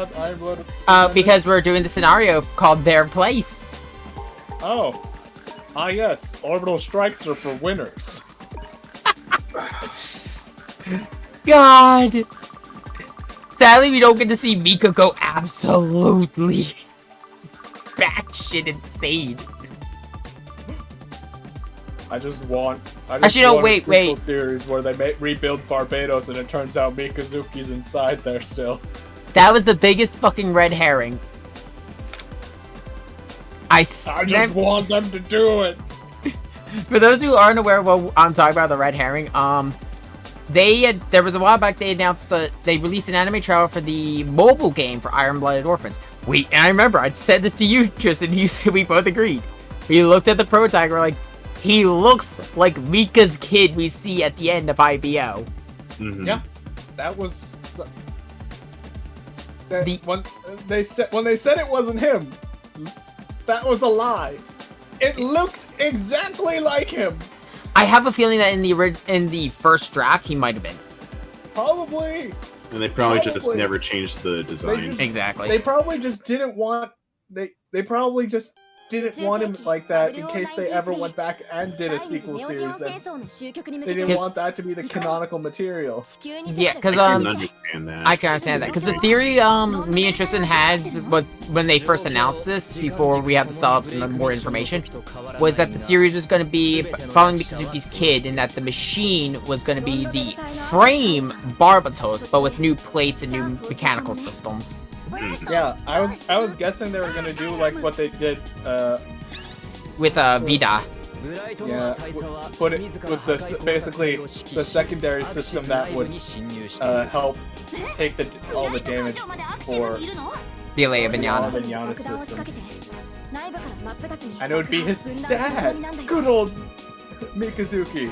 about Iron Blood? Because we're doing the scenario called Their Place. Oh. Ah, yes. Orbital strikes are for winners. God. Sadly, we don't get to see Mika go absolutely batshit insane. I just want Actually, no, wait. Series where they rebuild Barbados and it turns out Mikazuki's inside there still. That was the biggest fucking red herring. I just want them to do it. For those who aren't aware of what I'm talking about, the red herring, there was a while back they announced that they released an anime trailer for the mobile game for Iron Blooded Orphans. And I remember I said this to you, Tristan, you said we both agreed. We looked at the prototype, we're like, he looks like Mika's kid we see at the end of IBO. Mm-hmm. Yeah, that was when they said it wasn't him. That was a lie. It looks exactly like him. I have a feeling that in the first draft he might have been. Probably. And they probably just never changed the design. Exactly. They probably just didn't want they probably just didn't want him like that in case they ever went back and did a sequel series. Then they didn't want that to be the canonical material. Yeah, because I can understand that. Because the theory me and Tristan had when they first announced this, before we had the subs and the more information, was that the series was going to be following Mikazuki's kid, and that the machine was going to be the frame Barbatos, but with new plates and new mechanical systems. Yeah, I was guessing they were gonna do like what they did with Vida. Yeah, put it with basically the secondary system that would help take all the damage for the Alea Vignana system. And it would be his dad, good old Mikazuki,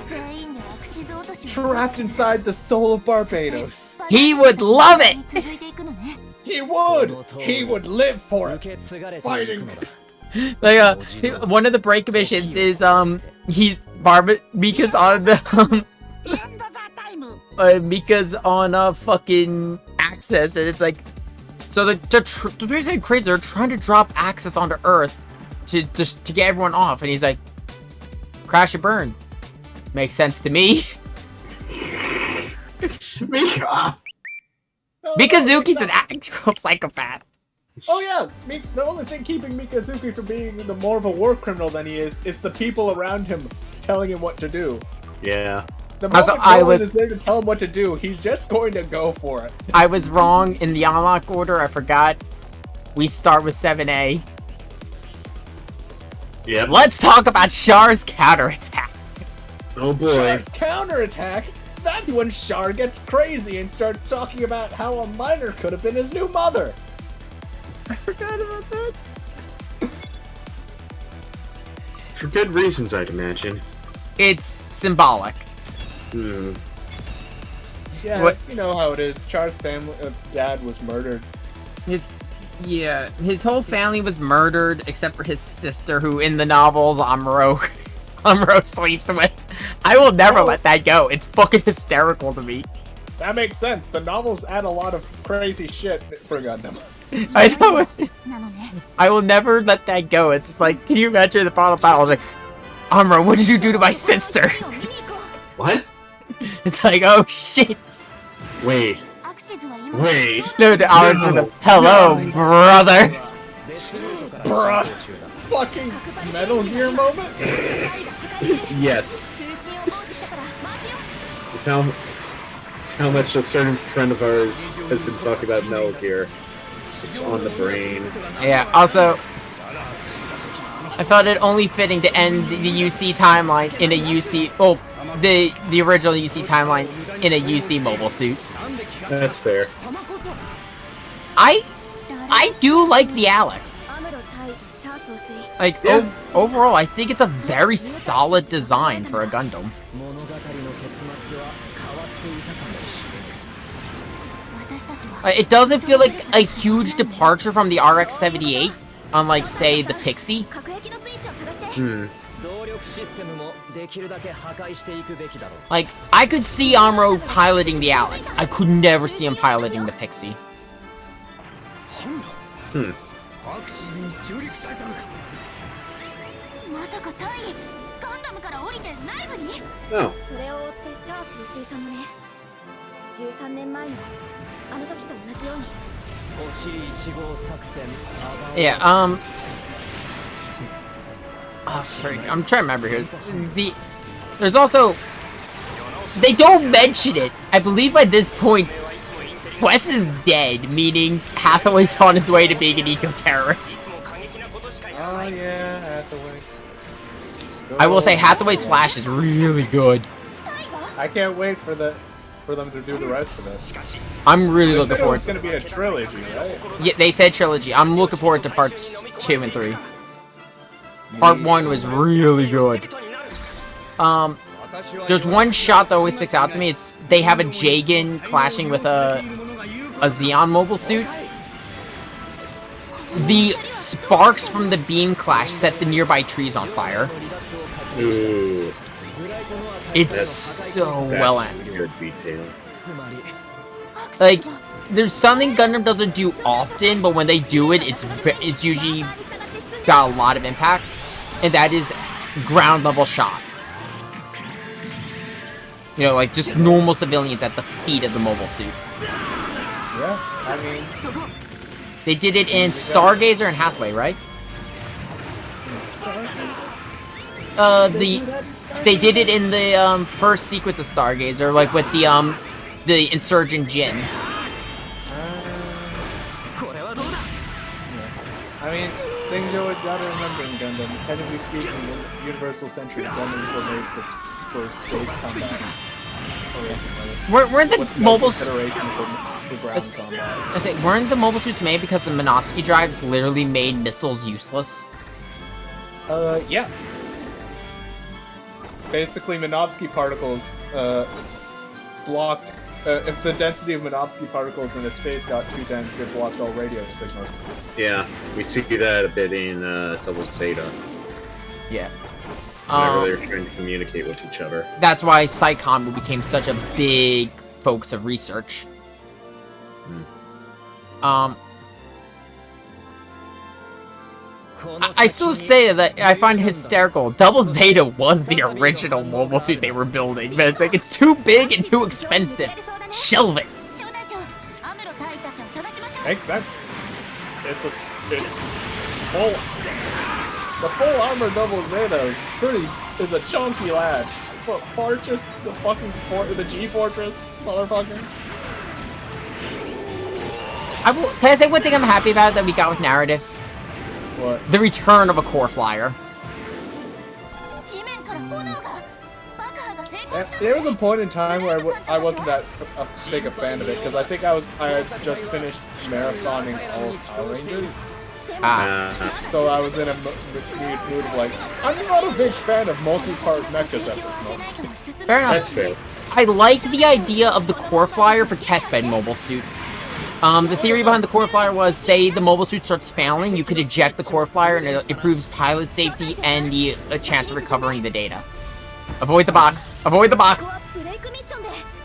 trapped inside the soul of Barbados. He would love it. He would live for it. Fighting. Like one of the break missions is Mika's on the Mika's on fucking Access, and it's like, so the reason crazy, they're trying to drop Access onto Earth to get everyone off, and he's like, crash and burn. Makes sense to me. Mika. Mikazuki's an actual psychopath. Oh yeah, the only thing keeping Mikazuki from being more of a war criminal than he is the people around him telling him what to do. Yeah. The moment no one is there to tell him what to do, he's just going to go for it. I was wrong in the unlock order, I forgot. We start with 7A. Yep. Let's talk about Shar's counterattack. Oh boy. Shar's counterattack? That's when Shar gets crazy and starts talking about how a minor could have been his new mother. I forgot about that. For good reasons, I'd imagine. It's symbolic. Yeah, you know how it is. Char's family, dad was murdered. His whole family was murdered except for his sister, who in the novels Amuro sleeps with. I will never let that go. It's fucking hysterical to me. That makes sense. The novels add a lot of crazy shit for Gundam. I know. I will never let that go. It's just like, can you imagine the final battle? I was like, Amuro, what did you do to my sister? What? It's like, oh shit. Wait. No, Alex is a hello, brother. Bruh. Fucking Metal Gear moment? Yes. With how much a certain friend of ours has been talking about Metal Gear. It's on the brain. Yeah, also, I thought it only fitting to end the UC timeline in a UC, the original UC timeline in a UC mobile suit. That's fair. I do like the Alex. Like, yeah. Overall, I think it's a very solid design for a Gundam. It doesn't feel like a huge departure from the RX-78, unlike, say, the Pixie. Like, I could see Amuro piloting the Alex. I could never see him piloting the Pixie. Hmm. Oh. Yeah, oh, frick. I'm trying to remember here. There's also... They don't mention it. I believe by this point, Wes is dead, meaning Hathaway's on his way to being an eco-terrorist. Oh yeah, Hathaway. I will say Hathaway's Flash is really good. I can't wait for them to do the rest of this. I'm really They looking said it forward was to going to be a trilogy, right? Yeah, they said trilogy. I'm looking forward to parts 2 and 3. Part 1 was really good. There's one shot that always sticks out to me. It's they have a Jagan clashing with a Xeon mobile suit. The sparks from the beam clash set the nearby trees on fire. Ooh. It's so well animated. Good detail. Like, there's something Gundam doesn't do often, but when they do it, it's usually got a lot of impact, and that is ground level shots. You know, like just normal civilians at the feet of the mobile suit. Yeah, I mean... They did it in Stargazer and Hathaway, right? They did it in the first sequence of Stargazer, like with the Insurgent Jin. I mean, things you always gotta remember in Gundam. Technically speaking, in Universal Century, Gundams were made for space combat. Weren't the mobile ground combat. I say, weren't the mobile suits made because the Minovsky drives literally made missiles useless? Yeah. Basically, Minovsky particles blocked. If the density of Minovsky particles in a space got too dense, it blocked all radio signals. Yeah, we see that a bit in Double Zeta. Yeah. Whenever they're trying to communicate with each other. That's why Psycom became such a big focus of research. I still say that I find it hysterical. Double Zeta was the original mobile suit they were building, but it's like, it's too big and too expensive. Shelve it. Makes sense. The full armor Double Zeta is a chunky lad. But Fortress, the G Fortress, motherfucker. Can I say one thing I'm happy about that we got with narrative? What? The return of a core flyer. There was a point in time where I wasn't that big a fan of it, because I think I had just finished marathoning all of Power Rangers. So I was in a mood of like, I'm not a big fan of multi-part mechas at this moment. Fair enough. That's fair. I like the idea of the core flyer for testbed mobile suits. The theory behind the core flyer was, say the mobile suit starts failing, you could eject the core flyer and it improves pilot safety and a chance of recovering the data. Avoid the box. Avoid the box.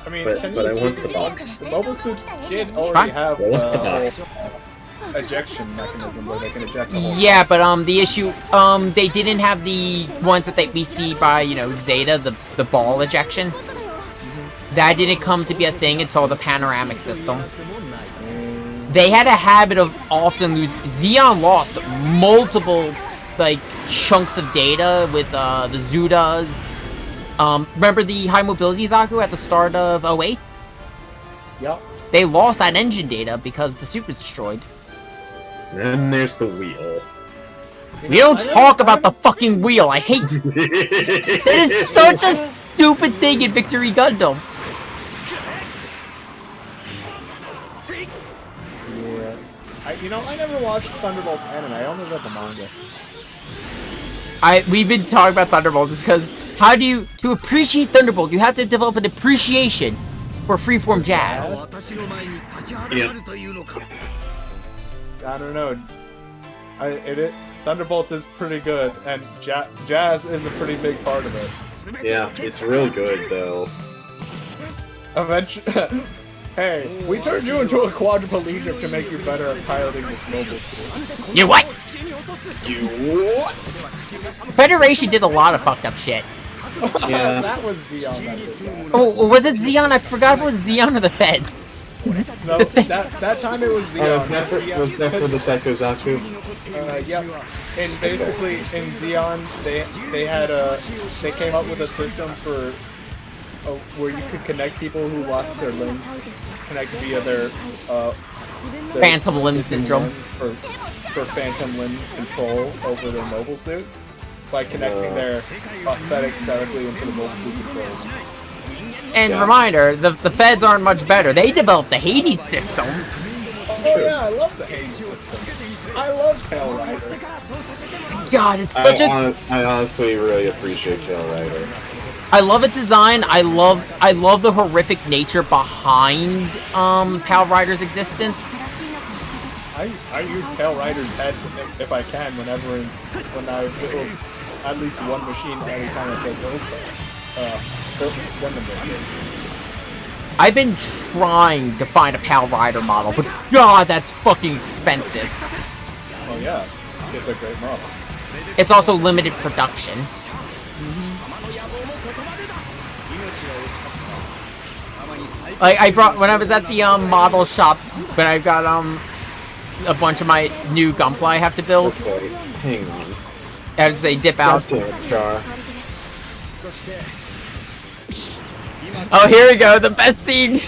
I mean, but I want the box. The mobile suits did already have the box. Ejection mechanism where they can eject the whole Yeah, but the issue, they didn't have the ones that we see by, you know, Zeta, the ball ejection. That didn't come to be a thing until the panoramic system. They had a habit of often losing. Xeon lost multiple, like, chunks of data with the Zudas. Remember the high mobility Zaku at the start of 08? Yep. They lost that engine data because the suit was destroyed. Then there's the wheel. We don't talk about the fucking wheel. I hate. That is such a stupid thing in Victory Gundam. Yeah. I never watched Thunderbolts anime. I only read the manga. We've been talking about Thunderbolt just because to appreciate Thunderbolt, you have to develop an appreciation for freeform jazz. Yep. I don't know. Thunderbolt is pretty good, and jazz is a pretty big part of it. Yeah, it's real good though. Eventually, Hey, we turned you into a quadriplegic to make you better at piloting this mobile suit. You what? You what? Federation did a lot of fucked up shit. Yeah. That was Xeon that did that. Oh, was it Xeon? I forgot if it was Xeon or the Feds. No, that time it was Xeon. Oh, was that for the Psychozaku? Yep. And basically, in Xeon, they came up with a system for where you could connect people who lost their limbs, connect via their Phantom limb syndrome. For phantom limb control over their mobile suit by connecting their prosthetics directly into the mobile suit controls. And reminder, the Feds aren't much better. They developed the Hades system. Oh yeah, I love the Hades system. I love Tail Rider. God, it's such I honestly really appreciate Tail Rider. I love its design. I love the horrific nature behind Pal Rider's existence. I use Tail Rider's head if I can when I build at least one machine every time I play Gundam Battle. I've been trying to find a Pal Rider model, but God, that's fucking expensive. Oh yeah, it's a great model. It's also limited production. Like when I was at the model shop, when I got a bunch of my new Gunpla I have to build. Okay, hang on. As they dip out. Shar. Oh, here we go, the best scene.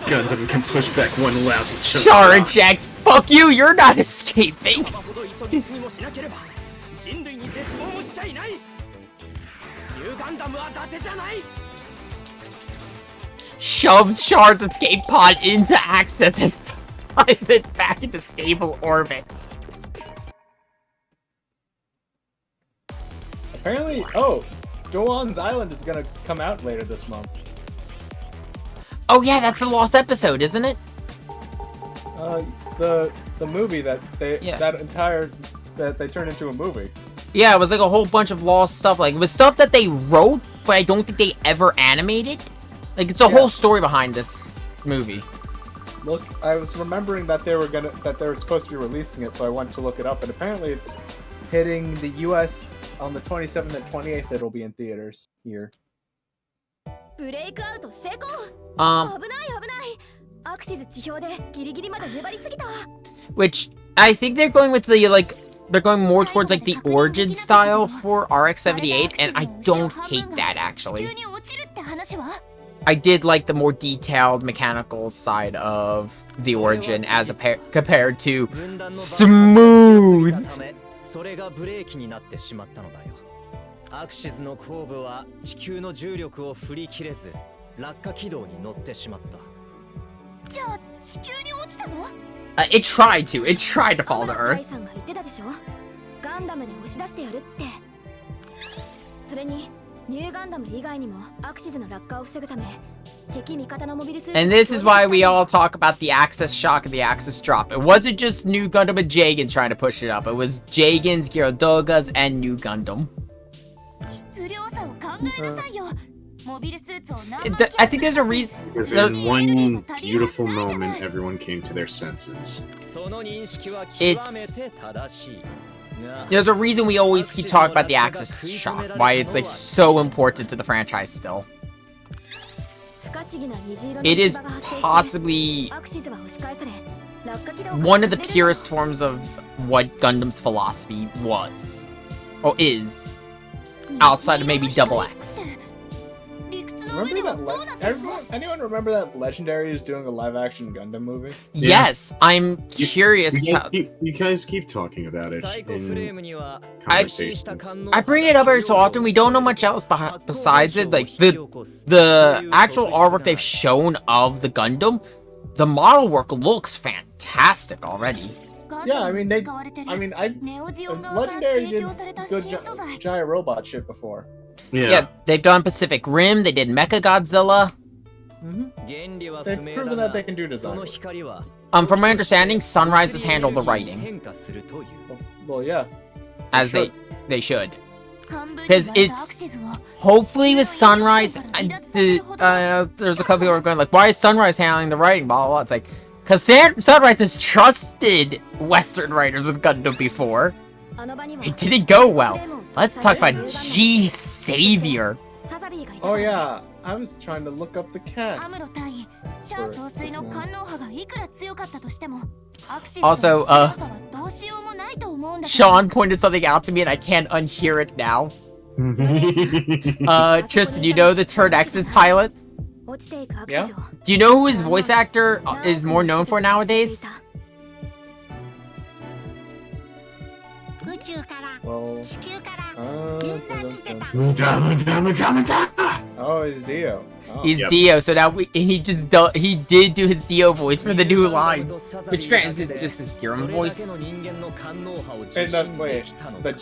Gundam can push back one lousy chunk. Shar and Jax, fuck you, you're not escaping. Shoves Shar's escape pod into Axis and flies it back into stable orbit. Apparently, Dolan's Island is gonna come out later this month. Oh yeah, that's the lost episode, isn't it? The movie that they that they turned into a movie. Yeah, it was like a whole bunch of lost stuff. Like, it was stuff that they wrote, but I don't think they ever animated. Like, it's a whole story behind this movie. Look, I was remembering that they were supposed to be releasing it, so I went to look it up, and apparently it's hitting the U.S. on the 27th and 28th. It'll be in theaters here. Which I think they're going with the they're going more towards like the origin style for RX-78, and I don't hate that actually. I did like the more detailed mechanical side of the origin as compared to smooth. それがブレーキになってしまったのだよ。アクシズの後部は地球の重力を振り切れず落下軌道に乗ってしまった。じゃあ地球に落ちたの？ It tried to fall to Earth. ガンダムで押し出してやるって。それにニューガンダム以外にもアクシズの落下を防ぐため。 And this is why we all talk about the Axis shock and the Axis drop. It wasn't just New Gundam and Jagan trying to push it up. It was Jagan's, Gyrodoga's, and New Gundam. I think there's a reason. Because in one beautiful moment, everyone came to their senses. There's a reason we always keep talking about the Axis shock. Why it's like so important to the franchise still. It is possibly one of the purest forms of what Gundam's philosophy was, or is, outside of maybe Double X. Anyone remember that Legendary is doing a live-action Gundam movie? Yes, I'm curious. You guys keep talking about it in conversations. I bring it up every so often. We don't know much else besides it. Like the actual artwork they've shown of the Gundam, the model work looks fantastic already. Yeah, I mean Legendary did good giant robot shit before. Yeah, they've done Pacific Rim, they did Mecha Godzilla. They've proven that they can do design. From my understanding, Sunrise has handled the writing. Well, yeah. As they should. Because it's hopefully with Sunrise. There's a couple people who are going like, why is Sunrise handling the writing? Blah blah blah. It's like, because Sunrise has trusted Western writers with Gundam before. It didn't go well. Let's talk about G Savior. Oh yeah, I was trying to look up the cast. Also, Sean pointed something out to me and I can't unhear it now. Tristan, you know the Turn X's pilot? Yeah? Do you know who his voice actor is more known for nowadays? Well, Muda, muda, muda, muda. oh, it's Dio. Oh. He's Yep. Dio, so now he did do his Dio voice for the new lines, which granted is just his Hiram voice. And wait, It's the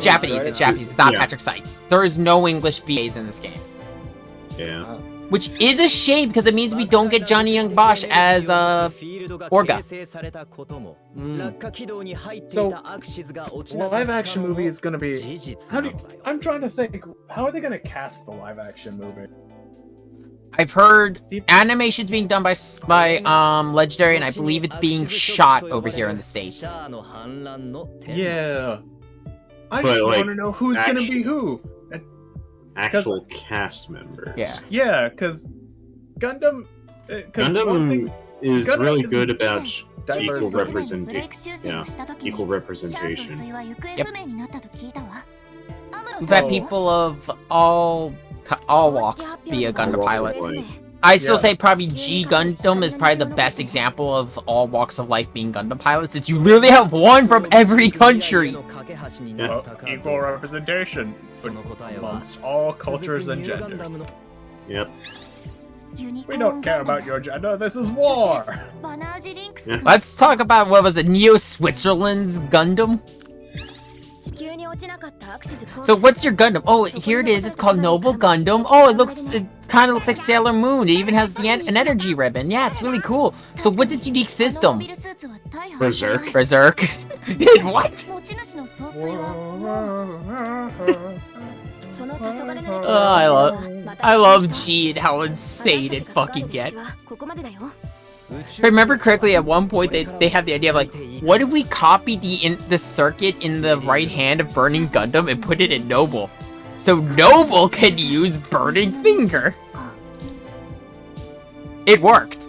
Japanese. right? It's Japanese. It's not Yeah. Patrick Seitz. There is no English VAs in this game, Yeah. which is a shame because it means we don't get Johnny Young Bosch as Orga. So, live action movie is gonna be. I'm trying to think. How are they gonna cast the live action movie? I've heard animation's being done by Legendary, and I believe it's being shot over here in the States. Yeah. I But, just like, want to know who's gonna be who. Actual cast members. Yeah. Yeah, because Gundam. Gundam is Gundam really is good about diverse. equal representation. Yeah, equal representation. We've had people of all walks be a Gundam All walks of pilot. life. I still Yeah. say probably G Gundam is probably the best example of all walks of life being Gundam pilots. It's you literally have one from every country. Well, equal representation amongst all cultures and genders. Yep. We don't care about your gender. This is war. Let's talk about what was it, Neo Switzerland's Gundam. So what's your Gundam? Oh, here it is. It's called Noble Gundam. Oh, it kind of looks like Sailor Moon. It even has an energy ribbon. Yeah, it's really cool. So what's its unique system? Berserk. Berserk. What? Oh, I love G and how insane it fucking gets. If I remember correctly, at one point they have the idea of like, what if we copy the circuit in the right hand of Burning Gundam and put it in Noble, so Noble can use Burning Finger. It worked.